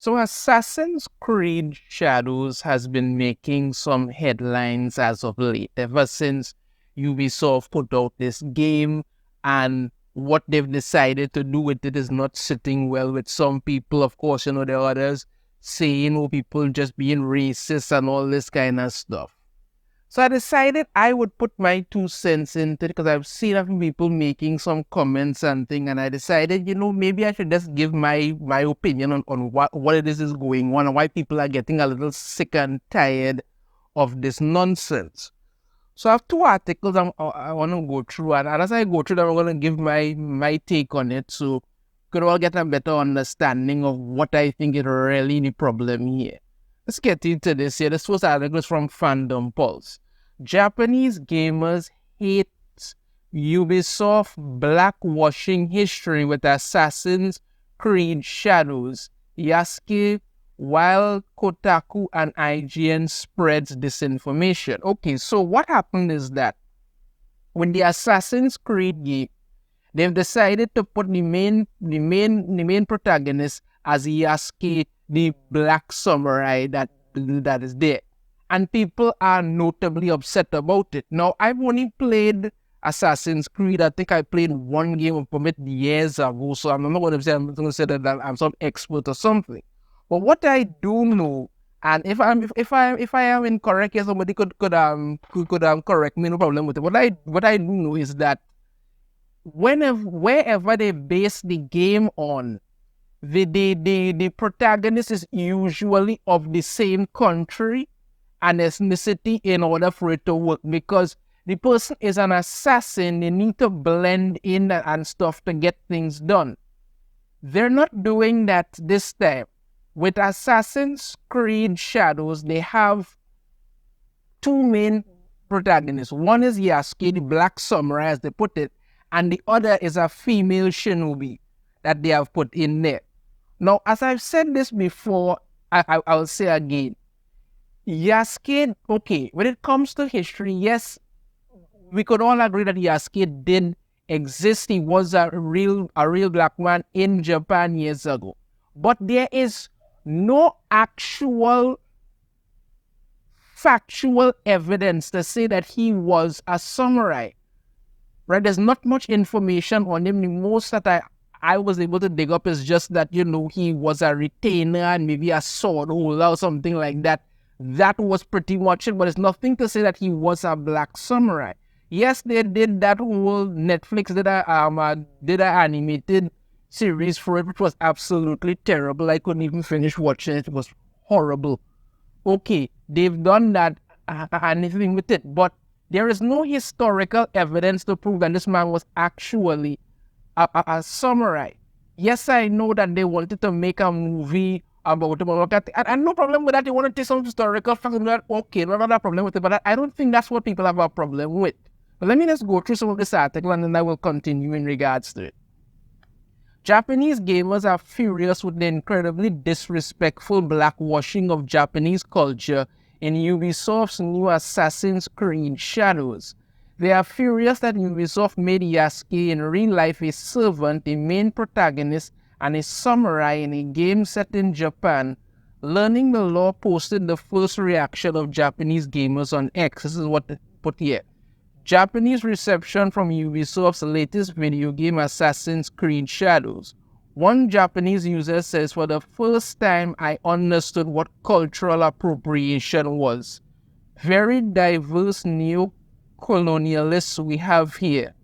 So Assassin's Creed Shadows has been making some headlines as of late, ever since Ubisoft put out this game, and what they've decided to do with it is not sitting well with some people. Of course, there are others saying, oh, people just being racist and all this kind of stuff. So I decided I would put my 2 cents into it because I've seen a few people making some comments and thing, and I decided, maybe I should just give my opinion on what it is going on and why people are getting a little sick and tired of this nonsense. So I have two articles I want to go through, and as I go through them, I'm going to give my take on it so we could all get a better understanding of what I think is really the problem here. Let's get into this here. This first article is from Fandom Pulse. Japanese gamers hate Ubisoft blackwashing history with Assassin's Creed Shadows. Yasuke, while Kotaku and IGN spreads disinformation. Okay, so what happened is that when the Assassin's Creed game, they've decided to put the main protagonist as Yasuke, the black samurai that is there. And people are notably upset about it. Now, I've only played Assassin's Creed. I think I played one game of it years ago, so I'm not going to say that I'm some expert or something. But what I do know, and if I am incorrect, yes, somebody could correct me, no problem with it. What I do know is that wherever they base the game on, the protagonist is usually of the same country and ethnicity in order for it to work, because the person is an assassin. They need to blend in and stuff to get things done. They're not doing that this time. With Assassin's Creed Shadows, they have two main protagonists. One is Yasuke, the black samurai as they put it, and the other is a female shinobi that they have put in there. Now, as I've said this before, I'll say again, Yasuke, okay, when it comes to history, yes, we could all agree that Yasuke did exist. He was a real black man in Japan years ago. But there is no actual factual evidence to say that he was a samurai. Right? There's not much information on him. The most that I was able to dig up is just that, he was a retainer and maybe a sword holder or something like that. That was pretty much it, but it's nothing to say that he was a black samurai. Yes, they did that whole Netflix did a animated series for it, which was absolutely terrible. I couldn't even finish watching it. It was horrible. Okay, they've done that, anything with it, but there is no historical evidence to prove that this man was actually a samurai. Yes, I know that they wanted to make a movie about him, and no problem with that. They want to take some historical facts and that. Okay, no problem with it, but I don't think that's what people have a problem with. But let me just go through some of this article and then I will continue in regards to it. Japanese gamers are furious with the incredibly disrespectful blackwashing of Japanese culture in Ubisoft's new Assassin's Creed Shadows. They are furious that Ubisoft made Yasuke in real life a servant, a main protagonist, and a samurai in a game set in Japan. Learning the Law posted the first reaction of Japanese gamers on X. This is what they put here. Japanese reception from Ubisoft's latest video game Assassin's Creed Shadows. One Japanese user says, for the first time I understood what cultural appropriation was. Very diverse neo-colonialists we have here.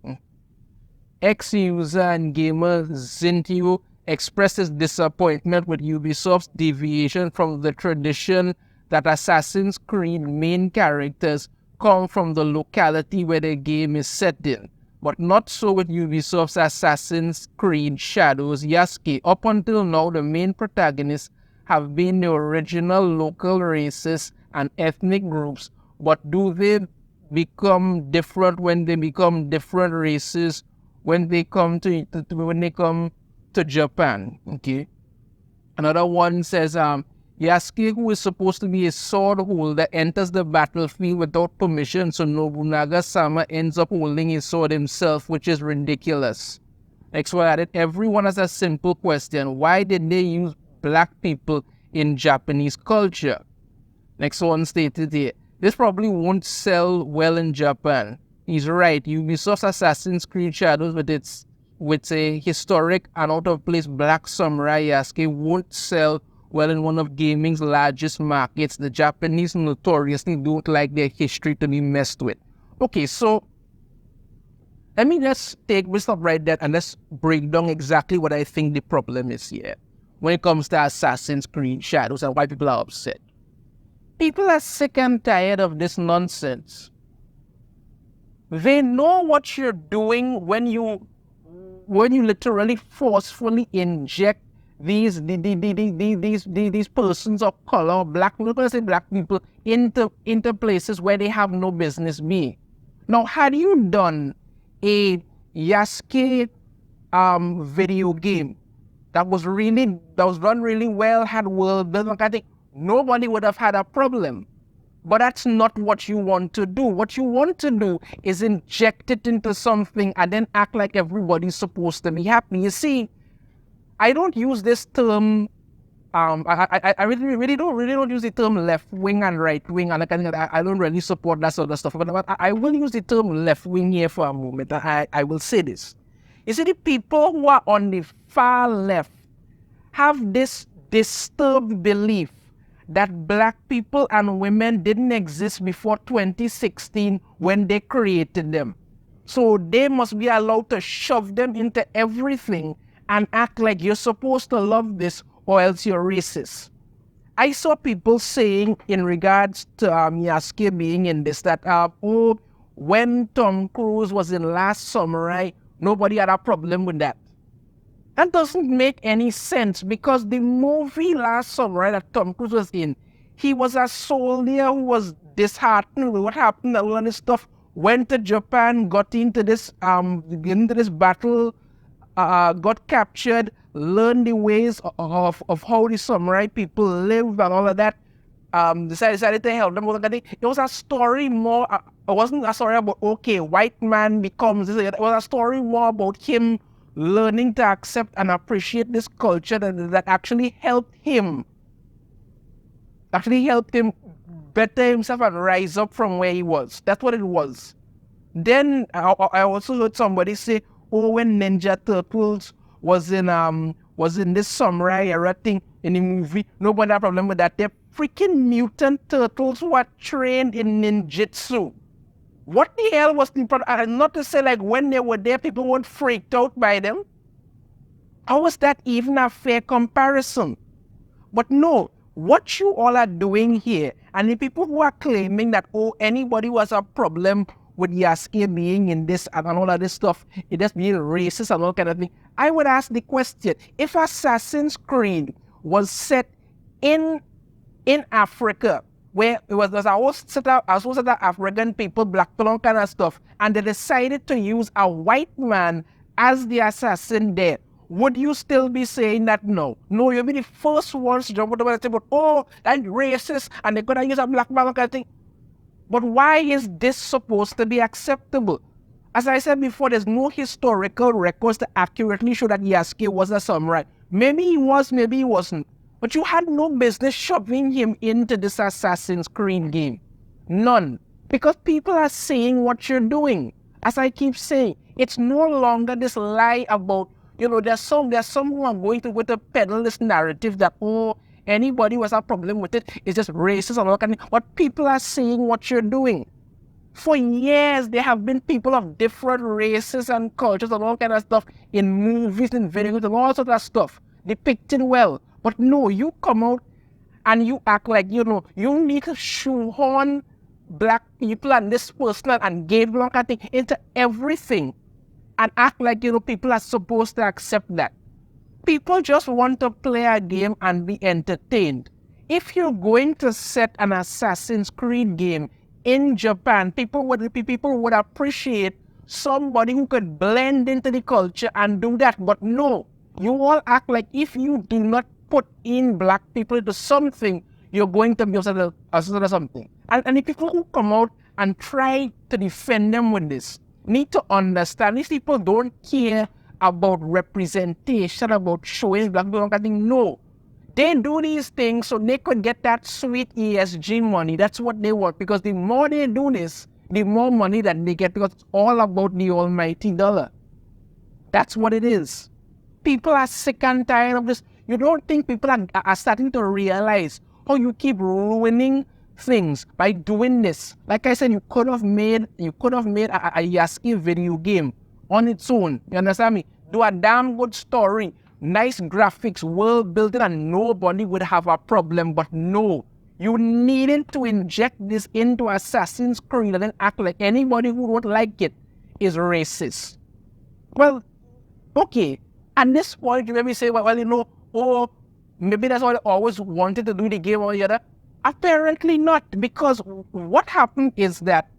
Ex-user and gamer Zintio expresses disappointment with Ubisoft's deviation from the tradition that Assassin's Creed main characters come from the locality where the game is set in. But not so with Ubisoft's Assassin's Creed Shadows Yasuke. Up until now, the main protagonists have been the original local races and ethnic groups, but do they become different when they become different races when they come to Japan? Okay. Another one says, Yasuke, who is supposed to be a sword holder, enters the battlefield without permission, so Nobunaga-sama ends up holding his sword himself, which is ridiculous. Next one added, everyone has a simple question. Why did they use black people in Japanese culture. Next one stated here, this probably won't sell well in Japan. He's right. Ubisoft's Assassin's Creed Shadows with a historic and out-of-place black samurai Yasuke won't sell well in one of gaming's largest markets. The Japanese notoriously don't like their history to be messed with. Okay, so let me just take this up right there and let's break down exactly what I think the problem is here when it comes to Assassin's Creed Shadows and why people are upset. People are sick and tired of this nonsense. They know what you're doing when you literally forcefully inject these persons of color, black people, let's say black people, into places where they have no business being. Now, had you done a Yasuke video game that was done really well, had world building, I think nobody would have had a problem. But that's not what you want to do. What you want to do is inject it into something and then act like everybody's supposed to be happy. You see, I don't use this term. I really don't use the term left wing and right wing, and I don't really support that sort of stuff. But I will use the term left wing here for a moment. I will say this. You see, the people who are on the far left have this disturbed belief that black people and women didn't exist before 2016 when they created them. So they must be allowed to shove them into everything and act like you're supposed to love this or else you're racist. I saw people saying in regards to Yasuke being in this that, when Tom Cruise was in Last Samurai, nobody had a problem with that. That doesn't make any sense because the movie Last Samurai that Tom Cruise was in, he was a soldier who was disheartened with what happened, all this stuff, went to Japan, got into this battle, got captured, learned the ways of how the samurai people live and all of that, decided to help them. It was a story more, it wasn't a story about, okay, white man becomes this. It was a story more about him learning to accept and appreciate this culture that actually helped him better himself and rise up from where he was. That's what it was. Then I also heard somebody say, oh, when Ninja Turtles was in this samurai era thing in the movie, nobody had a problem with that. They're freaking mutant turtles who are trained in ninjutsu. What the hell was the problem? Not to say like when they were there, people weren't freaked out by them. How was that even a fair comparison? But no, what you all are doing here, and the people who are claiming that, oh, anybody who has a problem with Yasuke being in this and all of this stuff, it just being racist and all kind of thing, I would ask the question, if Assassin's Creed was set in Africa, where it was a whole set of African people, black people, all kind of stuff, and they decided to use a white man as the assassin there, would you still be saying that no? No, you'll be the first ones to jump out and say, but oh, that's racist, and they're going to use a black man, kind of thing. But why is this supposed to be acceptable? As I said before, there's no historical records to accurately show that Yasuke was a samurai. Maybe he was, maybe he wasn't. But you had no business shoving him into this Assassin's Creed game. None. Because people are saying what you're doing. As I keep saying, it's no longer this lie about, there's some who are going to peddle this narrative that, oh, anybody who has a problem with it is just racist and all kind of thing. But people are saying what you're doing. For years, there have been people of different races and cultures and all kind of stuff in movies and videos and all sorts of stuff depicted well. But no, you come out and you act like, you need to shoehorn black people and this person and gay people kind of thing into everything and act like, people are supposed to accept that. People just want to play a game and be entertained. If you're going to set an Assassin's Creed game in Japan, people would appreciate somebody who could blend into the culture and do that. But no, you all act like if you do not put in black people into something, you're going to be upset or something. And the people who come out and try to defend them with this need to understand these people don't care about representation, about showing black people. No, They do these things so they could get that sweet ESG money. That's what they want, because the more they do this, the more money that they get, because it's all about the almighty dollar. That's what it is. People are sick and tired of this. You don't think people are starting to realize how you keep ruining things by doing this? Like I said, you could have made a Yasuke video game on its own. You understand me? Do a damn good story, nice graphics, world building, and nobody would have a problem. But no, you needed to inject this into Assassin's Creed and then act like anybody who won't like it is racist. Well, okay. At this point, you maybe say, well, you know, oh, maybe that's what I always wanted to do, the game or the other. Apparently not, because what happened is that,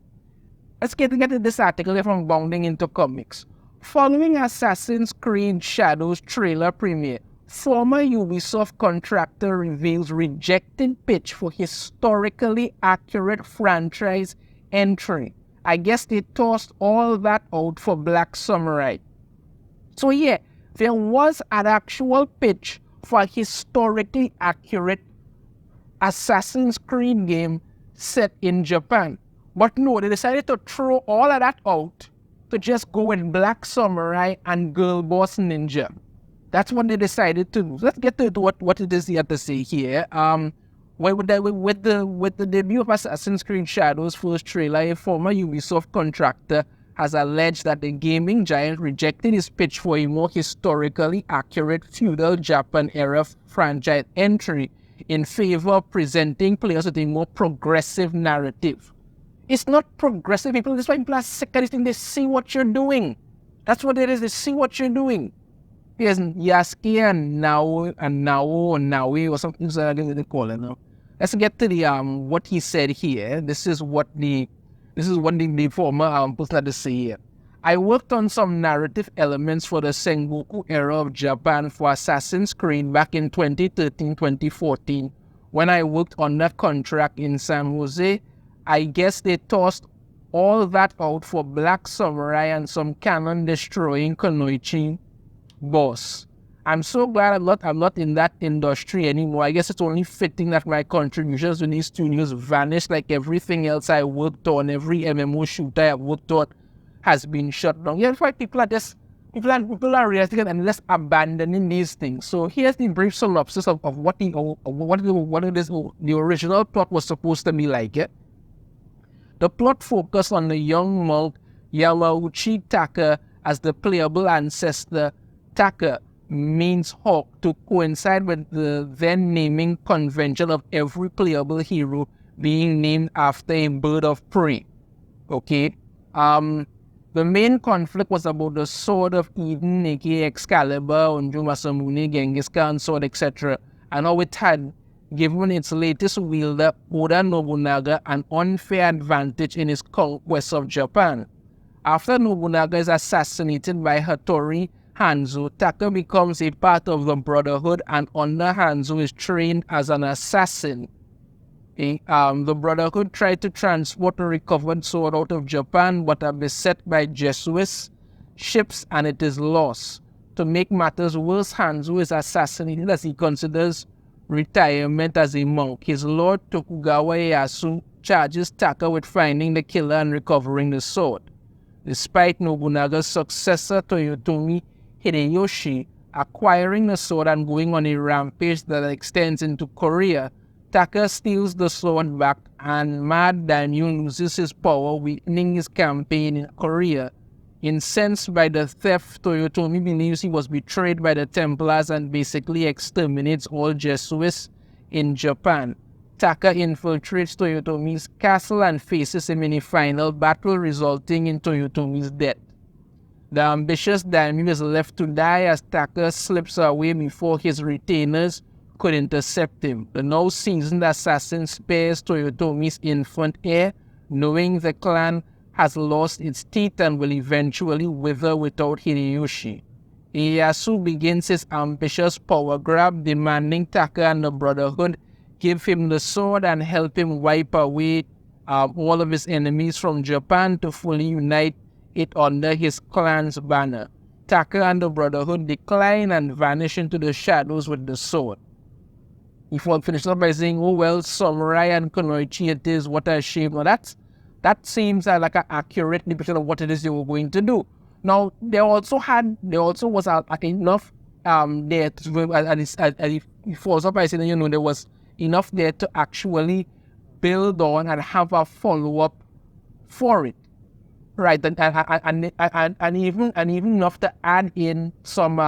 let's get this article here from Bounding into Comics. Following Assassin's Creed Shadows trailer premiere, former Ubisoft contractor reveals rejected pitch for historically accurate franchise entry. I guess they tossed all that out for Black Samurai. So yeah, there was an actual pitch for a historically accurate Assassin's Creed game set in Japan. But no, they decided to throw all of that out to just go with Black Samurai and Girl Boss Ninja. That's what they decided to do. Let's get to what it is you have to say here. With the debut of Assassin's Creed Shadows first trailer, a former Ubisoft contractor has alleged that the gaming giant rejected his pitch for a more historically accurate feudal Japan-era franchise entry in favor of presenting players with a more progressive narrative. It's not progressive, people. That's why people are sick of this thing. They see what you're doing. That's what it is. They see what you're doing. Here's Yasuke and Naui or something they call it now. Let's get to the what he said here. This is what the former person had to say here. I worked on some narrative elements for the Sengoku era of Japan for Assassin's Creed back in 2013-2014 when I worked on that contract in San Jose. I guess they tossed all that out for Black Samurai and some cannon-destroying Kunoichi boss. I'm so glad I'm not in that industry anymore. I guess it's only fitting that my contributions to these studios vanished like everything else I worked on. Every MMO shooter I worked on has been shut down. Yeah, that's why people are realizing and just abandoning these things. So here's the brief synopsis of what the original plot was supposed to be like. Yeah? The plot focused on the young monk Yamauchi Taka as the playable ancestor. Taka means hawk to coincide with the then naming convention of every playable hero being named after a bird of prey. Okay? The main conflict was about the Sword of Eden, aka Excalibur, Unju Masamune, Genghis Khan sword, etc. and how it had given its latest wielder, Oda Nobunaga, an unfair advantage in his conquest of Japan. After Nobunaga is assassinated by Hattori Hanzo, Taka becomes a part of the Brotherhood and under Hanzo is trained as an assassin. The Brotherhood tried to transport the recovered sword out of Japan but are beset by Jesuits, ships, and it is lost. To make matters worse, Hanzo is assassinated as he considers retirement as a monk. His lord Tokugawa Ieyasu charges Taka with finding the killer and recovering the sword. Despite Nobunaga's successor Toyotomi Hideyoshi acquiring the sword and going on a rampage that extends into Korea, Taka steals the sword back and Mad Daimyo loses his power, weakening his campaign in Korea. Incensed by the theft, Toyotomi believes he was betrayed by the Templars and basically exterminates all Jesuits in Japan. Taka infiltrates Toyotomi's castle and faces him in a final battle, resulting in Toyotomi's death. The ambitious daimyo is left to die as Taka slips away before his retainers could intercept him. The now seasoned assassin spares Toyotomi's infant heir, knowing the clan has lost its teeth and will eventually wither without Hideyoshi. Ieyasu begins his ambitious power grab, demanding Taka and the Brotherhood give him the sword and help him wipe away all of his enemies from Japan to fully unite it under his clan's banner. Taka and the Brotherhood decline and vanish into the shadows with the sword. He finished up by saying, "Oh well, samurai and kunoichi it is. What a shame." Now that seems like an accurate depiction of what it is they were going to do. Now there also was enough there to, and he follows up by saying, there was enough there to actually build on and have a follow up for it. Right, and even enough to add in some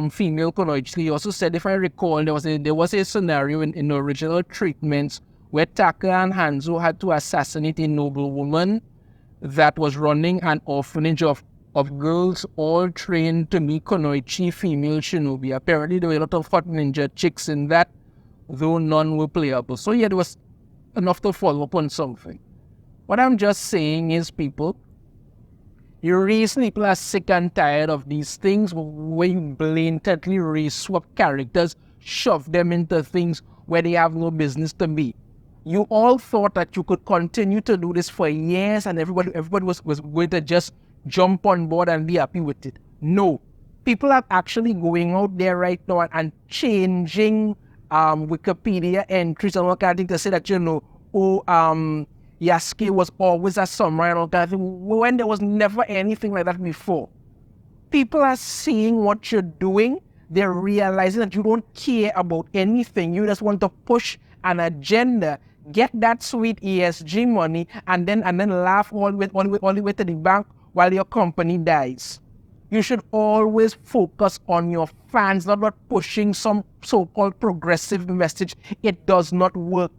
female kunoichi. He also said, if I recall, there was a scenario in the original treatments where Taka and Hanzo had to assassinate a noblewoman that was running an orphanage of girls all trained to be kunoichi female shinobi. Apparently there were a lot of hot ninja chicks in that, though none were playable. So yeah, there was enough to follow up on something. What I'm just saying is, people are sick and tired of these things where you blatantly re-swap characters, shove them into things where they have no business to be. You all thought that you could continue to do this for years and everybody was going to just jump on board and be happy with it. No. People are actually going out there right now and changing Wikipedia entries and all kind of things to say that, Yasuke was always a samurai and all that, when there was never anything like that before. People are seeing what you're doing. They're realizing that you don't care about anything. You just want to push an agenda, get that sweet ESG money, and then laugh all the way to the bank while your company dies. You should always focus on your fans, not about pushing some so-called progressive message. It does not work.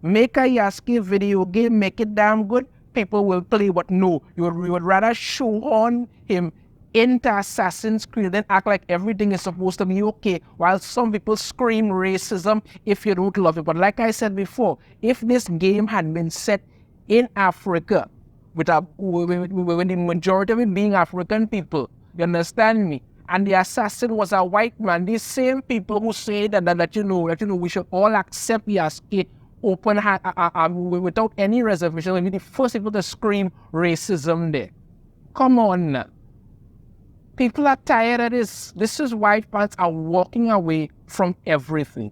Make a Yasuke video game, make it damn good, people will play. But no, you would rather shoehorn him into Assassin's Creed than act like everything is supposed to be okay, while some people scream racism if you don't love it. But like I said before, if this game had been set in Africa, with the majority of it being African people, you understand me? And the assassin was a white man. These same people who say that we should all accept Yasuke open without any reservation, will be the first people to scream racism there. Come on now. People are tired of this. This is why fans are walking away from everything.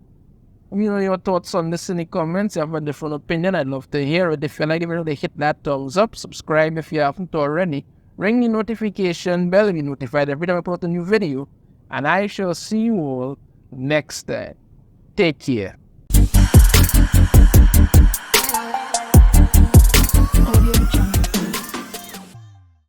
Let me know your thoughts on this in the comments. If you have a different opinion, I'd love to hear it. If you like the video, hit that thumbs up. Subscribe if you haven't already. Ring the notification bell to be notified every time I put out a new video. And I shall see you all next time. Take care.